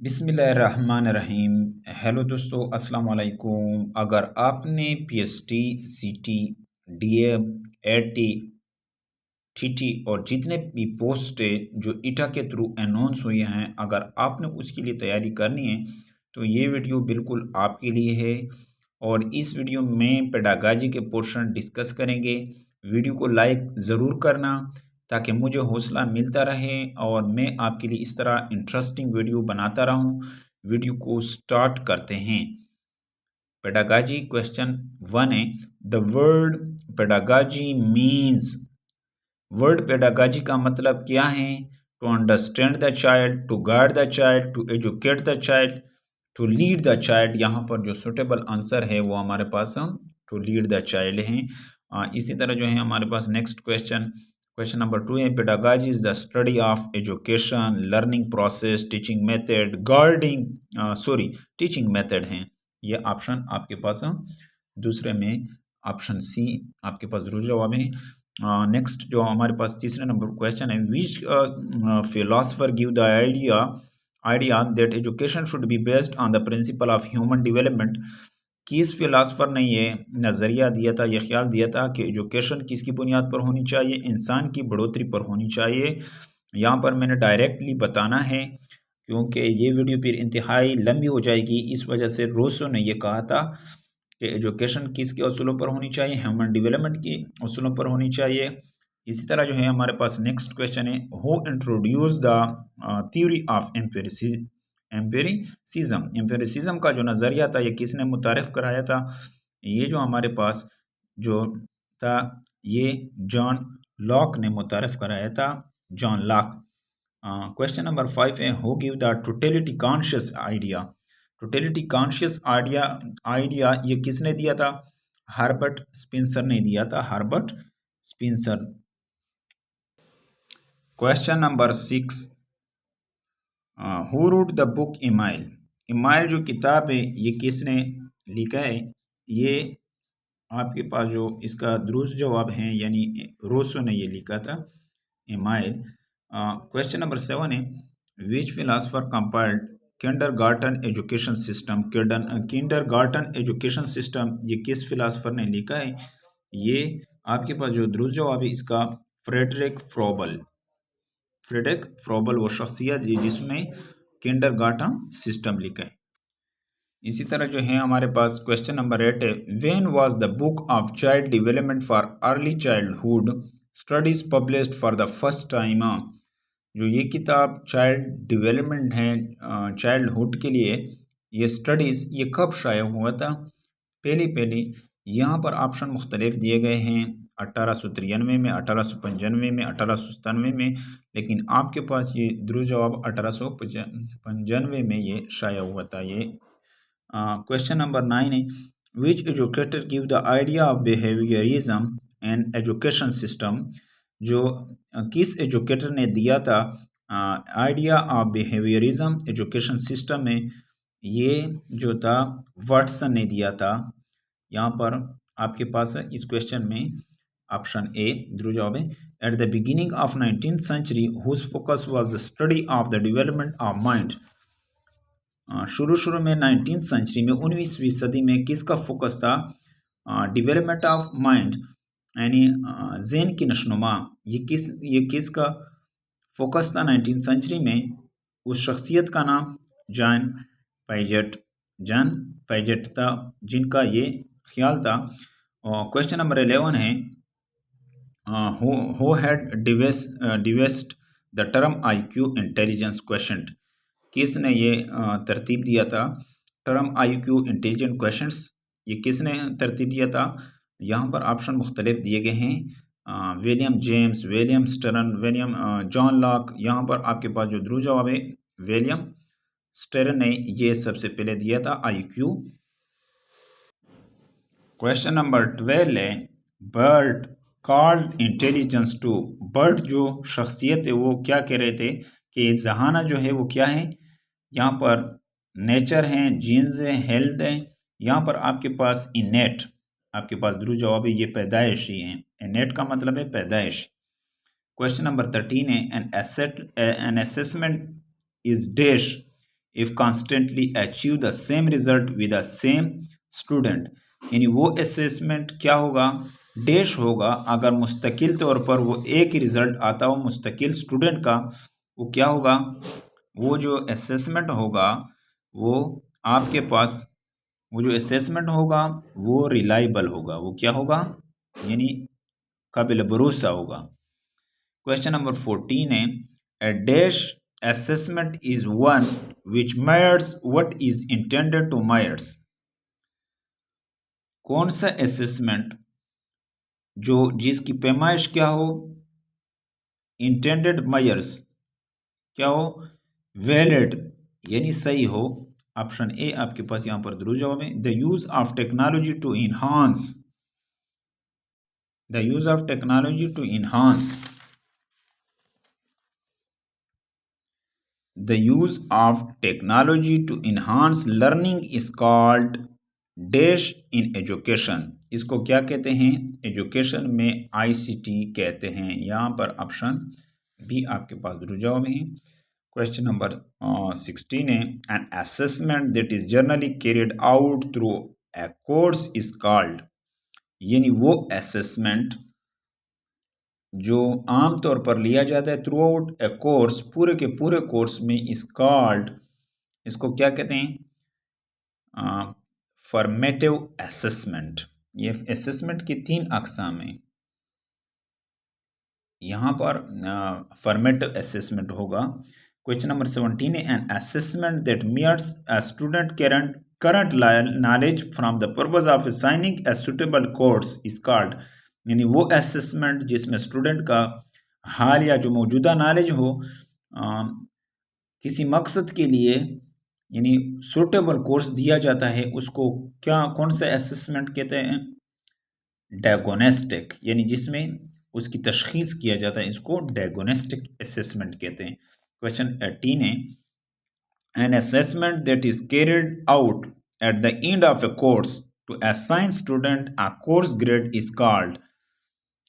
बिस्मिल्लाहिर्रहमानिर्रहीम। हेलो दोस्तों, अस्सलाम वालेकुम। अगर आपने पीएसटी, सीटी, डीए, एटी, टीटी और जितने भी पोस्ट जो ईटा के थ्रू अनाउंस हुए हैं, अगर आपने उसके लिए तैयारी करनी है तो ये वीडियो बिल्कुल आपके लिए है। और इस वीडियो में पेडागाजी के पोर्शन डिस्कस करेंगे। वीडियो को लाइक ज़रूर करना ताकि मुझे हौसला मिलता रहे और मैं आपके लिए इस तरह इंटरेस्टिंग वीडियो बनाता रहूं। वीडियो को स्टार्ट करते हैं। पेडागाजी क्वेश्चन 1 है, the word pedagogy means. Word pedagogy का मतलब क्या है? To understand the child, to guide the child, to educate the child, to lead the child. यहाँ पर जो सुटेबल आंसर है वो हमारे पास टू लीड द चाइल्ड है। इसी तरह जो है हमारे पास नेक्स्ट क्वेश्चन, क्वेश्चन नंबर 2 है, pedagogy is the study of education, learning process, teaching method, teaching method है। ये ऑप्शन आपके पास दूसरे में ऑप्शन सी आपके पास दुरुस्त जवाब है। नेक्स्ट जो हमारे पास तीसरे नंबर क्वेश्चन है, which philosopher give the idea that education should be based on the principle of human development. किस फिलासफर ने ये नज़रिया दिया था, ये ख्याल दिया था कि एजुकेशन किसकी बुनियाद पर होनी चाहिए? इंसान की बढ़ोतरी पर होनी चाहिए। यहाँ पर मैंने डायरेक्टली बताना है क्योंकि ये वीडियो फिर इंतहाई लंबी हो जाएगी। इस वजह से रूसो ने यह कहा था कि एजुकेशन किसके असूलों पर होनी चाहिए? ह्यूमन डेवलपमेंट की असूलों पर होनी चाहिए। इसी तरह जो है हमारे पास नेक्स्ट क्वेश्चन है, who introduce the theory of empiricism का जो नज़रिया था ये किसने मुतारिफ कराया था? ये जो हमारे पास जो था ये जॉन लॉक ने मुतारिफ कराया था, जॉन लॉक। क्वेश्चन नंबर 5 है, who give the totality conscious idea. Totality conscious idea ये किसने दिया था? हर्बर्ट स्पेंसर ने दिया था, Herbert Spencer. Question number 6, who wrote the book email. Email जो किताब है ये किसने लिखा है? ये आपके पास जो इसका दुरुस्त जवाब है यानी रोसो ने ये लिखा था, इमाइल। क्वेश्चन नंबर 7 है, which philosopher compiled kindergarten education system. Kindergarten education system ये किस फिलासफर ने लिखा है? ये आपके पास जो दुरुस्त जवाब है इसका फ्रेडरिक फ्रोबल वो शख्सियत जिसने किंडरगार्टन सिस्टम लिखा है। इसी तरह जो है हमारे पास क्वेश्चन नंबर 8 है, when was the book of child development for early childhood studies published for the first time. जो ये किताब चाइल्ड डेवलपमेंट है, चाइल्डहुड के लिए ये स्टडीज़ ये कब शाया हुआ था? पहले यहाँ पर ऑप्शन मुख्तलिफ दिए गए हैं, 1893 में, 1895 में, 1897 में, लेकिन आपके पास ये दुरुस्त जवाब 1895 में ये शाया हुआ था। ये क्वेश्चन नंबर 9 है, which educator give the idea of behaviourism and education system. जो किस एजुकेटर ने दिया था idea of behaviourism education system में? ये जो था वाटसन ने दिया था। यहाँ पर आपके पास इस क्वेश्चन में ऑप्शन ए दुरुस्त जवाब है। At the beginning of 19th century whose focus was the study of the development of mind. शुरू में 19th सेंचुरी में 19वीं सदी में किसका फोकस था? डेवलपमेंट ऑफ माइंड यानी ज़हन की नशोनुमा। ये किसका फोकस था 19th सेंचुरी में? उस शख्सियत का नाम जॉन पाइजेट था जिनका ये ख्याल था। क्वेश्चन नंबर 11 है, who had devised the term IQ intelligence question. किसने ये तरतीब दिया था? टर्म IQ इंटेलिजेंट क्वेश्चंस ये किसने तरतीब दिया था? यहाँ पर ऑप्शन मुख्तलिफ दिए गए हैं, William James, William stern, John Locke. यहाँ पर आपके पास जो दुरुस्त जवाब है विलियम स्टर्न ने ये सबसे पहले दिया था IQ। क्वेश्चन नंबर 12 है, Burt called intelligence to. Burt जो शख्सियत है वो क्या कह रहे थे कि जहाना जो है वो क्या है? यहाँ पर नेचर है, जीन्स है, हेल्थ है। यहाँ पर आपके पास इनेट, आपके पास दुरुस्त जवाब है ये पैदाइशी है। इनेट का मतलब है पैदाइश। क्वेश्चन नंबर 13 है, an assessment is dash if constantly achieve the same result with the same student, यानी वो असेसमेंट क्या होगा, डैश होगा अगर मुस्तकिल तौर पर वो एक ही रिजल्ट आता हो मुस्तकिल स्टूडेंट का, वो क्या होगा, वो जो असेसमेंट होगा वो आपके पास, वो जो असेसमेंट होगा वो रिलायबल होगा, वो क्या होगा, यानी काबिल भरोसा होगा। क्वेश्चन नंबर 14 है, a dash assessment is one which measures what is intended to measures. कौन सा असेसमेंट जो जिसकी पैमाइश क्या हो, इंटेंडेड मेजर्स क्या हो, वैलिड यानी सही हो। ऑप्शन ए आपके पास यहां पर दुरुस्त जवाब है। The use of technology to enhance, the use of technology to enhance, the use of technology to enhance learning is called dash in education. इसको क्या कहते हैं, एजुकेशन में आईसीटी कहते हैं। यहाँ पर ऑप्शन बी आपके पास दुरुस्त जवाब है। क्वेश्चन नंबर 16 है, an assessment that is generally carried out through a course is called, यानी वो असेसमेंट जो आमतौर पर लिया जाता है थ्रू आउट ए कोर्स, पूरे के पूरे कोर्स में, इज कॉल्ड, इसको क्या कहते हैं, फॉर्मेटिव असेसमेंट। ये असेसमेंट की 3 अक़साम हैं। यहाँ पर फॉर्मेटिव असेसमेंट होगा। क्वेश्चन नंबर 17 है, an assessment that measures a student current knowledge from the purpose of assigning a suitable course is called, यानी वो असेसमेंट जिसमें स्टूडेंट का हाल या जो मौजूदा नॉलेज हो किसी मकसद के लिए, यानी सूटेबल कोर्स दिया जाता है, उसको क्या, कौन सा असेसमेंट कहते हैं, डायग्नोस्टिक, यानी जिसमें उसकी तशखीस किया जाता है, इसको डायग्नोस्टिक असेसमेंट कहते हैं। क्वेश्चन 18 है, an assessment that is carried out at the end of a course to assign student a course grade is called,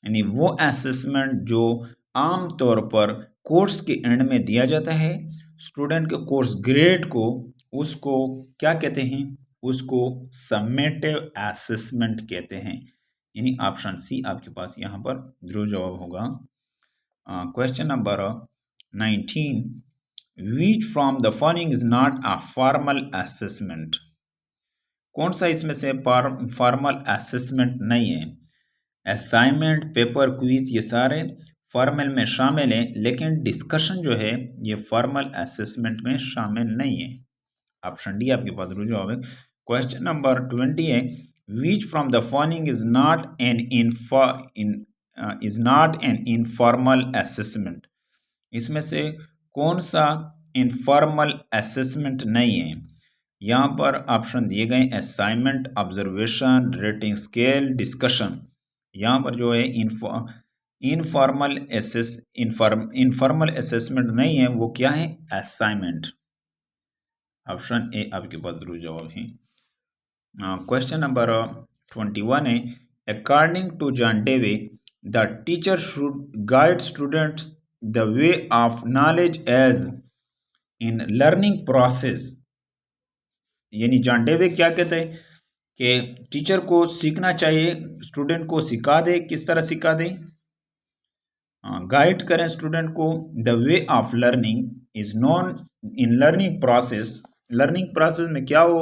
यानी वो असेसमेंट जो आम तौर पर कोर्स के एंड में दिया जाता है स्टूडेंट के कोर्स ग्रेड को, उसको क्या कहते हैं, उसको समेटिव असेसमेंट कहते हैं। यानी ऑप्शन सी आपके पास यहाँ पर दुरुस्त जवाब होगा। Question number 19, which from the following is not a formal assessment, कौन सा इसमें से फॉर्मल असेसमेंट नहीं है। असाइनमेंट, पेपर, क्विज, ये सारे फॉर्मल में शामिल हैं, लेकिन डिस्कशन जो है ये फॉर्मल असेसमेंट में शामिल नहीं है। ऑप्शन डी आपके पास दुरुस्त जवाब है। क्वेश्चन नंबर 20 है, which from the following is not an informal assessment, इसमें से कौन सा इनफॉर्मल असेसमेंट नहीं है। यहाँ पर ऑप्शन दिए गए, assignment, observation, rating scale, discussion. यहाँ पर जो है इनफॉर्मल असेसमेंट नहीं है, वो क्या है, असाइनमेंट। ऑप्शन ए आपके पास दुरुस्त जवाब है। क्वेश्चन नंबर 21 है, according to John Dewey the teacher should guide students the way of knowledge as in learning process, यानी जॉन डेवी क्या कहते हैं कि टीचर को सीखना चाहिए, स्टूडेंट को सिखा दे, किस तरह सिखा दे, गाइड करें स्टूडेंट को। The way of learning is known in learning process, learning process में क्या हो,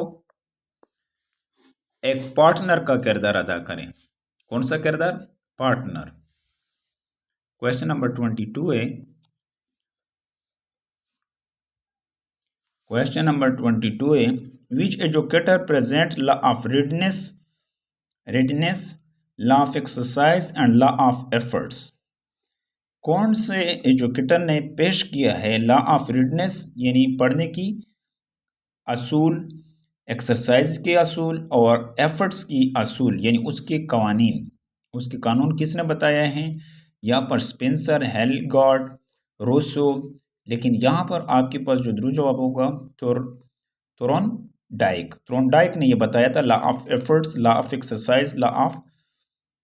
एक पार्टनर का किरदार अदा करें। कौन सा किरदार, पार्टनर। क्वेश्चन नंबर 22 है, क्वेश्चन नंबर 22 है, which educator present law of readiness, law of exercise and law of efforts, कौन से एजुकेटर ने पेश किया है लॉ ऑफ रेडनेस यानी पढ़ने की असूल, एक्सरसाइज के असूल और एफर्ट्स की असूल यानी उसके कवानीन, उसके कानून किसने बताया है। यहाँ पर स्पेंसर, हेलगॉड, रोसो, लेकिन यहाँ पर आपके पास जो दुरुस्त जवाब होगा थोर्नडाइक ने यह बताया था। Law of efforts, law of exercise, law of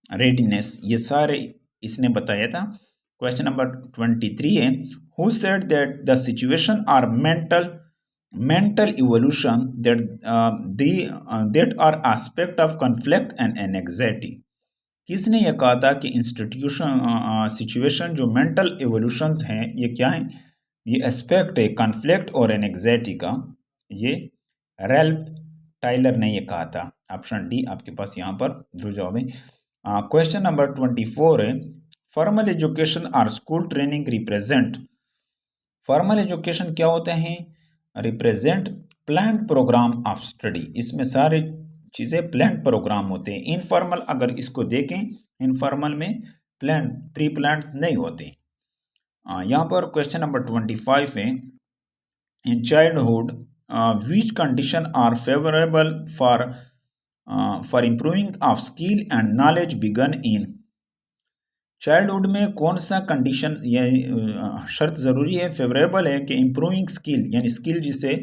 readiness, ये सारे इसने बताया था। क्वेश्चन नंबर 23 है, who said that the situation are mental mental evolution that are aspect of conflict and anxiety. किसने यह कहा था कि इंस्टीट्यूशन सिचुएशन जो मेंटल एवोल्यूशंस हैं ये क्या है, ये एस्पेक्ट है कॉन्फ्लिक्ट और एनेक्साइटी का, ये रैल्फ टाइलर ने ये कहा था। ऑप्शन डी आपके पास यहाँ पर जो जवाब है। क्वेश्चन नंबर 24 है, फॉर्मल एजुकेशन और school training represent. Formal education क्या होता है, represent planned programme of study, इसमें सारे चीज़ें प्लान्ड प्रोग्राम होते हैं। इनफॉर्मल अगर इसको देखें, इनफॉर्मल में प्लान प्री प्लान नहीं होते। यहाँ पर क्वेश्चन नंबर 25 है, in childhood which condition are favourable for improving of skill and knowledge begun in. Childhood में कौन सा कंडीशन या शर्त ज़रूरी है, फेवरेबल है कि इम्प्रूविंग स्किल यानी स्किल जिससे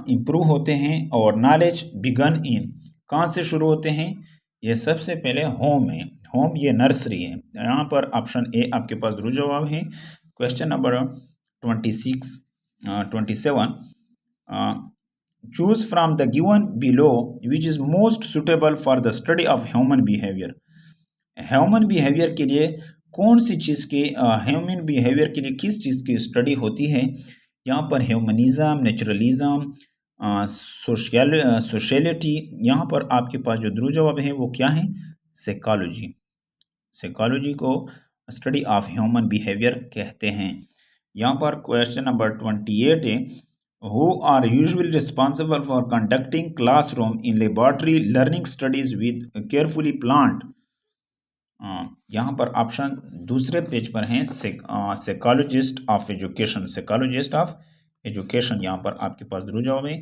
इम्प्रूव होते हैं, और नॉलेज बिगन इन कहाँ से शुरू होते हैं, ये सबसे पहले होम है। होम ये नर्सरी है। यहाँ पर ऑप्शन ए आपके पास जरूर जवाब है। Question number 27 choose from the given below which is most suitable for the study of human behaviour. Human behaviour के लिए कौन सी चीज़ के ह्यूमन बिहेवियर के लिए किस चीज़ की स्टडी होती है। यहाँ पर ह्यूमनिज्म, नेचुरलिज्म, सोशलिटी, यहाँ पर आपके पास जो ध्रुव जवाब है वो क्या है, साइकोलॉजी। साइकोलॉजी को स्टडी ऑफ ह्यूमन बिहेवियर कहते हैं। यहाँ पर क्वेश्चन नंबर 28 है, who are usually responsible for conducting classroom in laboratory learning studies with carefully planned. यहाँ पर ऑप्शन दूसरे पेज पर हैं, psychologist of education, psychologist of education, यहाँ पर आपके पास जरूर जवाब है।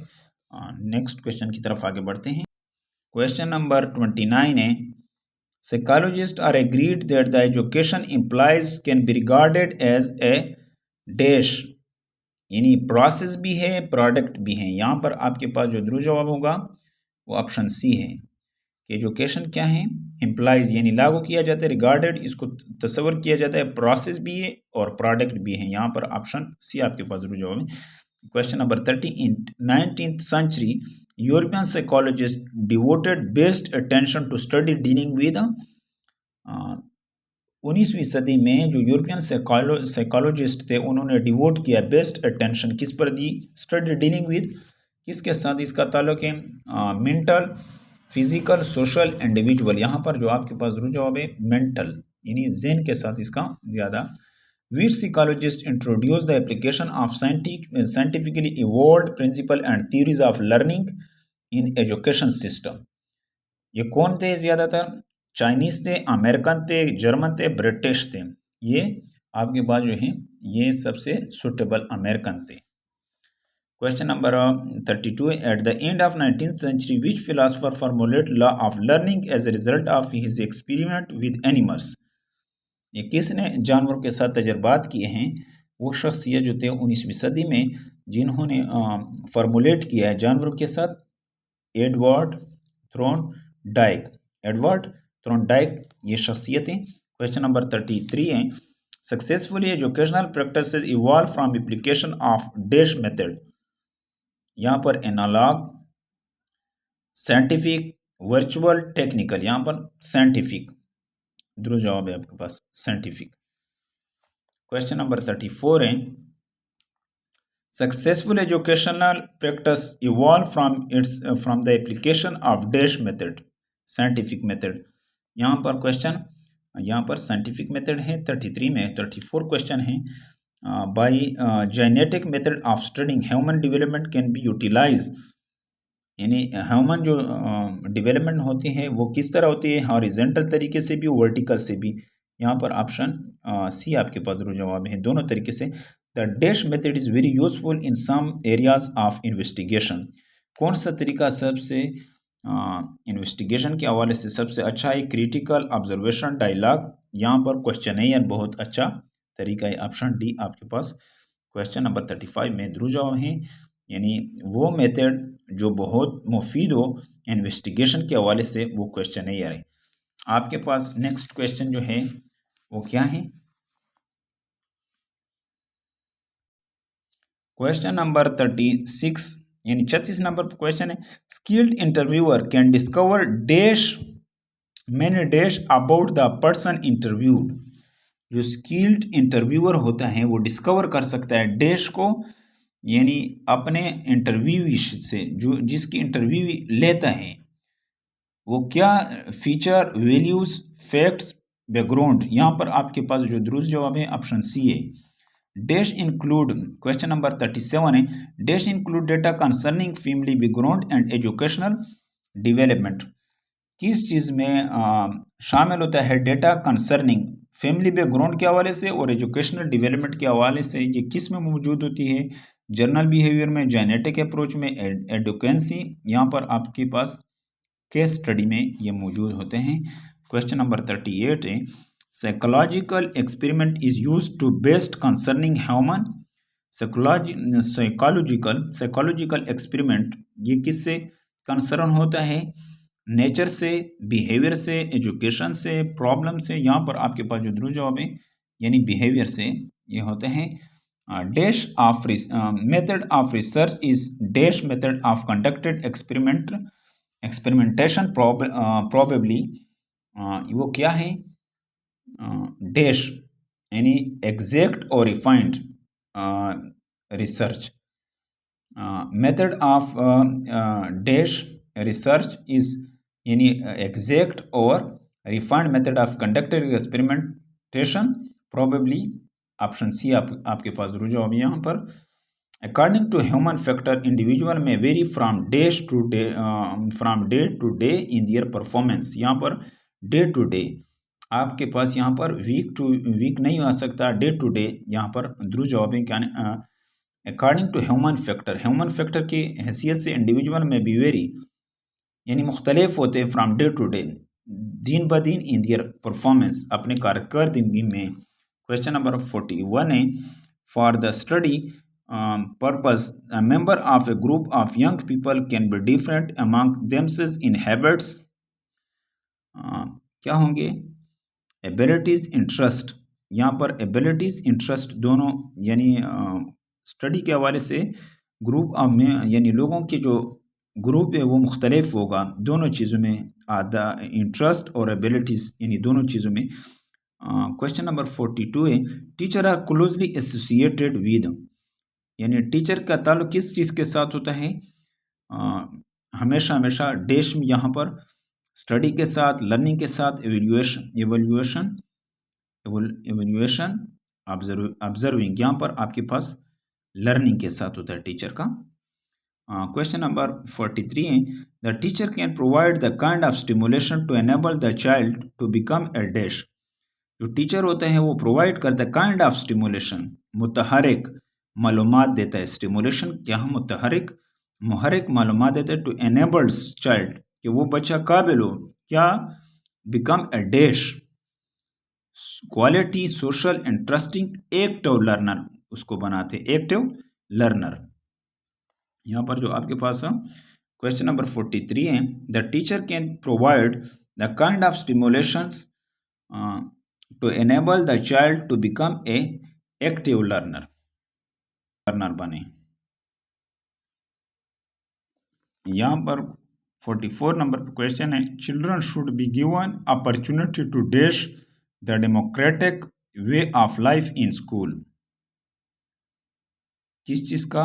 नेक्स्ट क्वेश्चन की तरफ आगे बढ़ते हैं। क्वेश्चन नंबर 29 है, psychologist are agreed that the education implies can be regarded as a dash, यानी प्रोसेस भी है प्रोडक्ट भी है। यहाँ पर आपके पास जो जरूर जवाब होगा वो ऑप्शन सी है कि एजुकेशन क्या है, इम्प्लाइज यानी लागू किया जाता है, रिगार्डेड इसको तस्वर किया जाता है, प्रोसेस भी है और प्रोडक्ट भी है। यहाँ पर ऑप्शन सी आपके पास जरूर जवाब है। Question number 30, in 19th century European psychologist devoted best attention to study dealing with. 19वीं सदी में जो यूरोपियन साइकोलॉजिस्ट थे उन्होंने डिवोट किया बेस्ट अटेंशन किस पर दी, स्टडी डीलिंग विद, किसके साथ इसका ताल्लुक है, मेंटल, फिजिकल, सोशल, इंडिविजुअल। यहाँ पर जो आपके पास जरूर जवाब है मेंटल, यानी जेन के साथ इसका ज़्यादा। Which psychologist introduce the application of scientifically evolved principle and theories of learning in education system. ये कौन थे ज़्यादातर, चाइनीज़ थे, अमेरिकन थे, जर्मन थे, ब्रिटिश थे। ये आपके पास जो है ये सबसे सुटेबल अमेरिकन थे। Question number 32, at the end of 19th century which philosopher formulate law of learning as a result of his experiment with animals. ये किसने जानवरों के साथ तजर्बात किए हैं, वो शख्स ये जो थे 19वीं सदी में जिन्होंने फॉर्मुलेट किया है जानवरों के साथ, एडवर्ड थॉर्नडाइक। एडवर्ड थॉर्नडाइक ये शख्सियत है। क्वेश्चन नंबर 33 है, successfully educational practices evolve from application of dash method. यहाँ पर एनालॉग, साइंटिफिक, वर्चुअल, टेक्निकल। यहाँ पर साइंटिफिक ध्रुव जवाब है आपके पास, साइंटिफिक। क्वेश्चन नंबर 34 है, successful educational practice evolve from the application of dash method, scientific method. यहाँ पर क्वेश्चन यहाँ पर साइंटिफिक मेथड है 33 में। 34 क्वेश्चन है, by genetic method of studying human development can be utilise, यानी ह्यूमन जो डेवलपमेंट होती है वो किस तरह होती है, हॉरिजॉन्टल तरीके से भी, वर्टिकल से भी। यहाँ पर ऑप्शन सी आपके पास जरूर जवाब है, दोनों तरीके से। The dash method is very useful in some areas of investigation. कौन सा तरीका सबसे इन्वेस्टिगेशन के हवाले से सबसे अच्छा है, क्रिटिकल, ऑब्जर्वेशन, डायलॉग। यहाँ पर क्वेश्चन है यार बहुत अच्छा तरीका है, ऑप्शन डी आपके पास क्वेश्चन नंबर 35 में ध्रुव जवाब है, यानी वो मेथड जो बहुत मुफीद हो इन्वेस्टिगेशन के हवाले से, वो क्वेश्चन है यार। आपके पास नेक्स्ट क्वेश्चन जो है वो क्या है, क्वेश्चन नंबर 36 यानी 36 नंबर पर क्वेश्चन है, skilled interviewer can discover dash many dash about the person interviewed. जो स्किल्ड इंटरव्यूअर होता है वो डिस्कवर कर सकता है डैश को, यानी अपने इंटरव्यू से, जो जिसकी इंटरव्यू लेता है वो क्या फीचर, वैल्यूज, फैक्ट्स, बैकग्राउंड। यहाँ पर आपके पास जो दुरुस्त जवाब है ऑप्शन सी है। डैश इंक्लूड, क्वेश्चन नंबर 37 है, dash include data concerning family background and educational development. किस चीज़ में शामिल होता है डेटा कंसर्निंग फैमिली बैकग्राउंड के हवाले से और एजुकेशनल डेवलपमेंट के हवाले से। ये किस में मौजूद होती है, जनरल बिहेवियर में, जेनेटिक अप्रोच में, एडुकेंसी। यहाँ पर आपके पास केस स्टडी में ये मौजूद होते हैं। क्वेश्चन नंबर 38 है, psychological experiment is used to best concerning human. Psychological experiment ये किससे कंसर्न होता है, नेचर से, बिहेवियर से, एजुकेशन से, प्रॉब्लम से। यहाँ पर आपके पास जो दुरुस्त जवाब है यानी बिहेवियर से ये होते हैं। Dash of method of research is dash method of conducted experimentation probably. वो क्या है, डैश यानी एग्जैक्ट और refined research. Method of dash research is यानी एग्जैक्ट और refined method of conducted experimentation probably. Option C आपके पास जरूर जवाब है यहाँ पर। According to human factor individual may vary from day to day in their performance. यहाँ पर डे टू डे आपके पास यहाँ पर वीक टू वीक नहीं आ सकता, डे टू डे यहाँ पर दुरुस्त जवाब है। क्या अकॉर्डिंग टू ह्यूमन फैक्टर की हैसियत से इंडिविजुअल में भी वेरी यानी मुख्तलिफ होते हैं फ्राम डे टू डे, दिन ब दिन इन दियर परफॉर्मेंस अपने कारकर्दगी में। क्वेश्चन नंबर 41 है, for the study purpose a member of A group of young people can be different among themselves in habits. क्या होंगे, एबिलिटीज, इंटरेस्ट। यहाँ पर एबिलिटीज, इंटरेस्ट दोनों यानी स्टडी के हवाले से ग्रुप ऑफ में यानी लोगों के जो ग्रुप है वो मुख्तलिफ होगा दोनों चीज़ों में, आधा इंटरेस्ट और एबिलिटीज़ यानी दोनों चीज़ों में। क्वेश्चन नंबर 42 है, teacher are closely associated with, यानी टीचर का ताल्लुक किस चीज़ के साथ होता है, हमेशा डैश में यहाँ पर स्टडी के साथ, लर्निंग के साथ, एवेल्यूएशन, ऑब्जर्विंग। यहाँ पर आपके पास लर्निंग के साथ होता है टीचर का। क्वेश्चन नंबर 43 है, the teacher can provide the kind of stimulation to enable the child to become a dash. जो टीचर होता है वो प्रोवाइड करता है काइंड ऑफ स्टिमुलेशन, मुतहरिक मालूमात देता है। स्टिमुलेशन क्या है, मुहरिक मालूमात देता है टू एनेबल्स चाइल्ड कि वो बच्चा काबिल हो क्या, become a dash, quality, social, interesting, active learner उसको बनाते, एक्टिव लर्नर। यहाँ पर जो आपके पास क्वेश्चन नंबर 43 है, the teacher can provide the kind of stimulations to enable the child to become a active learner बने। यहाँ पर 44 नंबर पर क्वेश्चन है, children should be given opportunity to dash the democratic way of life in school. किस चीज़ का,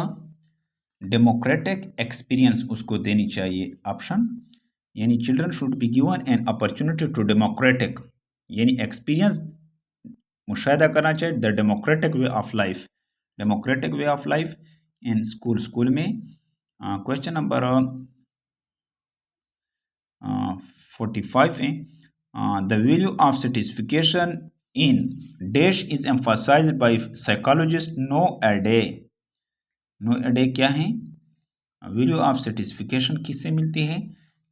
democratic experience उसको देनी चाहिए। ऑप्शन यानी children should be given an opportunity to democratic यानी एक्सपीरियंस मुशाहिदा करना चाहिए the democratic way of life, democratic way of life in school में। क्वेश्चन नंबर 45 है, the value of satisfaction in dash is emphasised by psychologist नो एडे क्या है, वैल्यू ऑफ सेटिस्फिकेशन किससे मिलती है,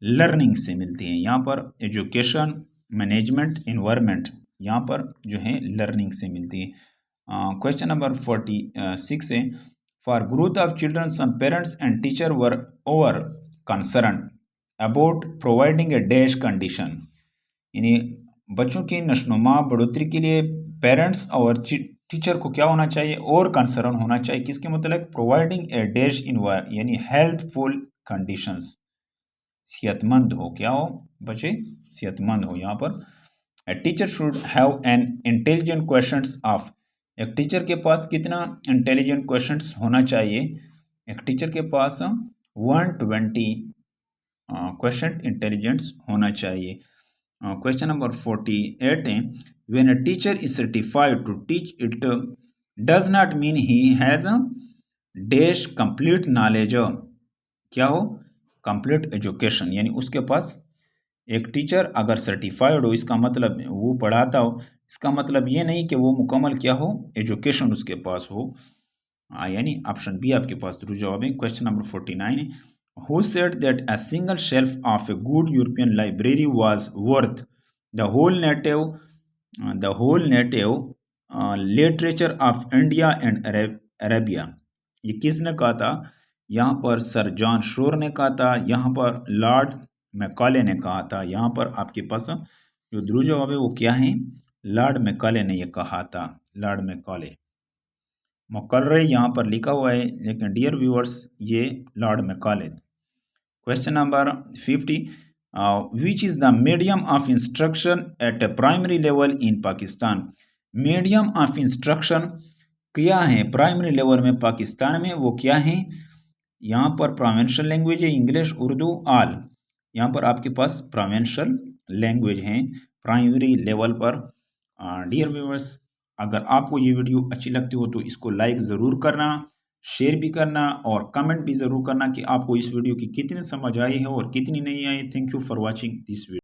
लर्निंग से मिलती है। यहाँ पर एजुकेशन, मैनेजमेंट, इन्वायरमेंट यहाँ पर जो है लर्निंग से मिलती है। क्वेश्चन नंबर 46 है, for growth of children some parents and teacher were over concern about providing a dash condition. यानी बच्चों की नशोनुमा बढ़ोतरी के लिए पेरेंट्स और टीचर को क्या होना चाहिए और कंसर्न होना चाहिए किसके मतलब प्रोवाइडिंग ए डैश इन यानी हेल्थफुल कंडीशंस, सेहतमंद हो, क्या हो बच्चे, सेहतमंद हो। यहाँ पर a teacher should have an intelligent questions of, एक टीचर के पास कितना इंटेलिजेंट क्वेश्चंस होना चाहिए, एक टीचर के पास 120 क्वेश्चन इंटेलिजेंस होना चाहिए। क्वेश्चन नंबर 48 है, when a teacher is certified to teach it does not mean he has a dash complete knowledge, क्या हो, कंप्लीट एजुकेशन, यानी उसके पास एक टीचर अगर सर्टिफाइड हो इसका मतलब वो पढ़ाता हो, इसका मतलब ये नहीं कि वो मुकम्मल क्या हो, एजुकेशन उसके पास हो। यानी ऑप्शन बी आपके पास ट्रू जवाब है। क्वेश्चन नंबर 49 है, who said that a single shelf of a good European library was worth the whole native literature of India and Arabia, ये किसने कहा था, यहाँ पर सर जॉन शोर ने कहा था, यहाँ पर लॉर्ड मैकाले ने कहा था। यहाँ पर आपके पास जो ध्रुव जवाब है वो क्या है, लॉर्ड मैकाले ने ये कहा था, लॉर्ड मैकाले। मकर्रे यहाँ पर लिखा हुआ है लेकिन डियर व्यूअर्स ये Lord Macaulay. Question number 50, which is the medium of instruction at a primary level in Pakistan, medium of instruction क्या है प्राइमरी लेवल में पाकिस्तान में, वो क्या है, यहाँ पर प्रोवेंशियल लैंग्वेज है इंग्लिश उर्दू ऑल, यहाँ पर आपके पास प्रोवेंशियल लैंग्वेज हैं प्राइमरी लेवल पर। डियर व्यूअर्स अगर आपको ये वीडियो अच्छी लगती हो तो इसको लाइक ज़रूर करना, शेयर भी करना और कमेंट भी ज़रूर करना कि आपको इस वीडियो की कितनी समझ आई है और कितनी नहीं आई। Thank you for watching this video.